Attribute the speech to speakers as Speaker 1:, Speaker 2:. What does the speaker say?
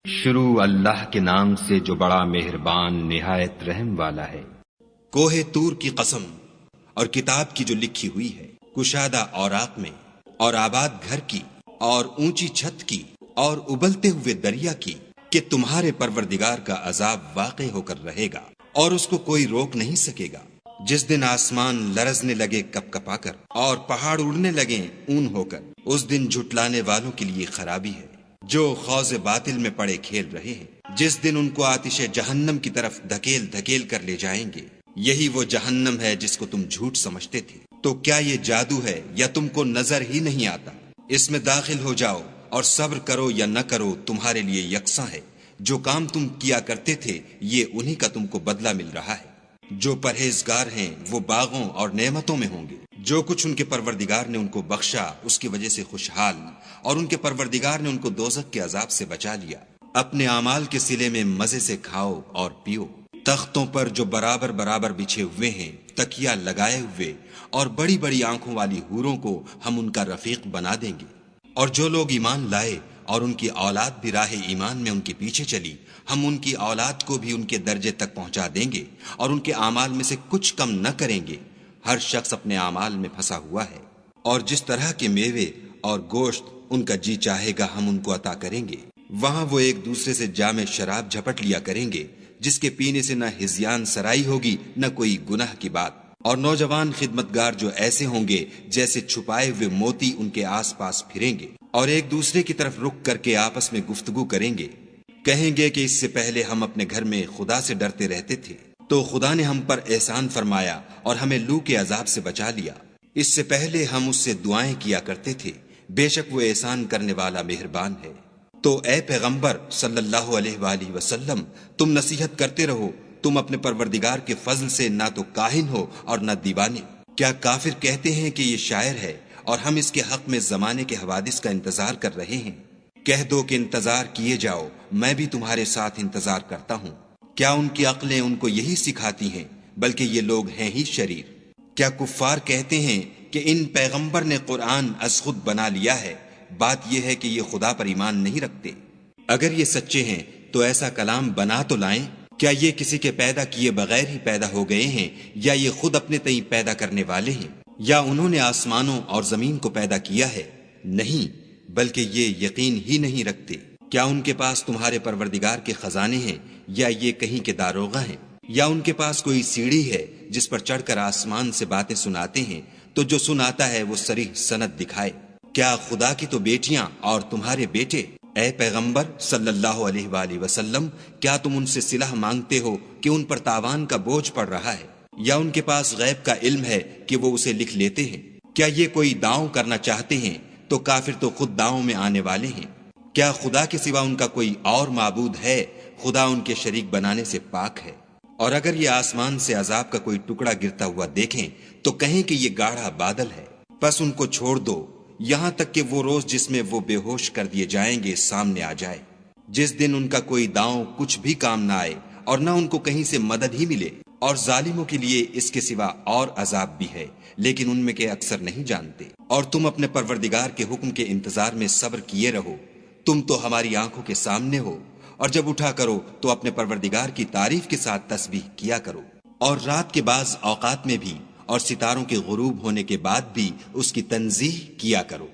Speaker 1: شروع اللہ کے نام سے جو بڑا مہربان نہایت رحم والا ہے۔
Speaker 2: کوہ طور کی قسم اور کتاب کی جو لکھی ہوئی ہے، کشادہ اوراق میں، اور آباد گھر کی، اور اونچی چھت کی، اور ابلتے ہوئے دریا کی، کہ تمہارے پروردگار کا عذاب واقع ہو کر رہے گا اور اس کو کوئی روک نہیں سکے گا۔ جس دن آسمان لرزنے لگے کپ کپا کر اور پہاڑ اڑنے لگے اون ہو کر، اس دن جھٹلانے والوں کے لیے خرابی ہے جو خوض باطل میں پڑے کھیل رہے ہیں۔ جس دن ان کو آتش جہنم کی طرف دھکیل دھکیل کر لے جائیں گے، یہی وہ جہنم ہے جس کو تم جھوٹ سمجھتے تھے۔ تو کیا یہ جادو ہے یا تم کو نظر ہی نہیں آتا؟ اس میں داخل ہو جاؤ اور صبر کرو یا نہ کرو تمہارے لیے یکساں ہے۔ جو کام تم کیا کرتے تھے یہ انہی کا تم کو بدلہ مل رہا ہے۔ جو پرہیزگار ہیں وہ باغوں اور نعمتوں میں ہوں گے۔ جو کچھ ان کے پروردگار نے ان کو بخشا اس کی وجہ سے خوشحال، اور ان کے پروردگار نے ان کو دوزخ کے عذاب سے بچا لیا۔ اپنے اعمال کے صلے میں مزے سے کھاؤ اور پیو۔ تختوں پر جو برابر برابر بچھے ہوئے ہیں، تکیا لگائے ہوئے، اور بڑی بڑی آنکھوں والی حوروں کو ہم ان کا رفیق بنا دیں گے۔ اور جو لوگ ایمان لائے اور ان کی اولاد بھی راہ ایمان میں ان کے پیچھے چلی، ہم ان کی اولاد کو بھی ان کے درجے تک پہنچا دیں گے اور ان کے اعمال میں سے کچھ کم نہ کریں گے۔ ہر شخص اپنے اعمال میں پھنسا ہوا ہے، اور جس طرح کے میوے اور گوشت ان کا جی چاہے گا ہم ان کو عطا کریں گے۔ وہاں وہ ایک دوسرے سے جام شراب جھپٹ لیا کریں گے، جس کے پینے سے نہ ہذیان سرائی ہوگی نہ کوئی گناہ کی بات۔ اور نوجوان خدمتگار جو ایسے ہوں گے جیسے چھپائے ہوئے موتی ان کے آس پاس پھریں گے، اور ایک دوسرے کی طرف رک کر کے آپس میں گفتگو کریں گے۔ کہیں گے کہ اس سے پہلے ہم اپنے گھر میں خدا سے ڈرتے رہتے تھے، تو خدا نے ہم پر احسان فرمایا اور ہمیں لو کے عذاب سے بچا لیا۔ اس سے پہلے ہم اس سے دعائیں کیا کرتے تھے، بے شک وہ احسان کرنے والا مہربان ہے۔ تو اے پیغمبر صلی اللہ علیہ وآلہ وسلم، تم نصیحت کرتے رہو، تم اپنے پروردگار کے فضل سے نہ تو کاہن ہو اور نہ دیوانے۔ کیا کافر کہتے ہیں کہ یہ شاعر ہے اور ہم اس کے حق میں زمانے کے حوادث کا انتظار کر رہے ہیں؟ کہہ دو کہ انتظار کیے جاؤ، میں بھی تمہارے ساتھ انتظار کرتا ہوں۔ کیا ان کی عقلیں ان کو یہی سکھاتی ہیں؟ بلکہ یہ لوگ ہیں ہی شریر۔ کیا کفار کہتے ہیں کہ ان پیغمبر نے قرآن از خود بنا لیا ہے؟ بات یہ ہے کہ یہ خدا پر ایمان نہیں رکھتے۔ اگر یہ سچے ہیں تو ایسا کلام بنا تو لائیں۔ کیا یہ کسی کے پیدا کیے بغیر ہی پیدا ہو گئے ہیں، یا یہ خود اپنے تئیں پیدا کرنے والے ہیں، یا انہوں نے آسمانوں اور زمین کو پیدا کیا ہے؟ نہیں، بلکہ یہ یقین ہی نہیں رکھتے۔ کیا ان کے پاس تمہارے پروردگار کے خزانے ہیں، یا یہ کہیں کے داروغہ ہیں، یا ان کے پاس کوئی سیڑھی ہے جس پر چڑھ کر آسمان سے باتیں سناتے ہیں؟ تو جو سناتا ہے وہ صریح سند دکھائے۔ کیا خدا کی تو بیٹیاں اور تمہارے بیٹے؟ اے پیغمبر صلی اللہ علیہ وآلہ وسلم، کیا تم ان سے صلح مانگتے ہو کہ ان پر تاوان کا بوجھ پڑ رہا ہے، یا ان کے پاس غیب کا علم ہے کہ وہ اسے لکھ لیتے ہیں؟ کیا یہ کوئی داؤں کرنا چاہتے ہیں تو کافر تو خود داؤں میں آنے والے ہیں۔ کیا خدا کے سوا ان کا کوئی اور معبود ہے؟ خدا ان کے شریک بنانے سے پاک ہے۔ اور اگر یہ آسمان سے عذاب کا کوئی ٹکڑا گرتا ہوا دیکھیں تو کہیں کہ یہ گاڑھا بادل ہے، پس ان کو چھوڑ دو یہاں تک کہ وہ روز جس میں وہ بے ہوش کر دیے جائیں گے سامنے آ جائے، جس دن ان کا کوئی داؤں کچھ بھی کام نہ آئے اور نہ ان کو کہیں سے مدد ہی ملے۔ اور ظالموں کے لیے اس کے سوا اور عذاب بھی ہے، لیکن ان میں کے اکثر نہیں جانتے۔ اور تم اپنے پروردگار کے حکم کے انتظار میں صبر کیے رہو، تم تو ہماری آنکھوں کے سامنے ہو۔ اور جب اٹھا کرو تو اپنے پروردگار کی تعریف کے ساتھ تسبیح کیا کرو، اور رات کے بعض اوقات میں بھی، اور ستاروں کے غروب ہونے کے بعد بھی اس کی تنزیہ کیا کرو۔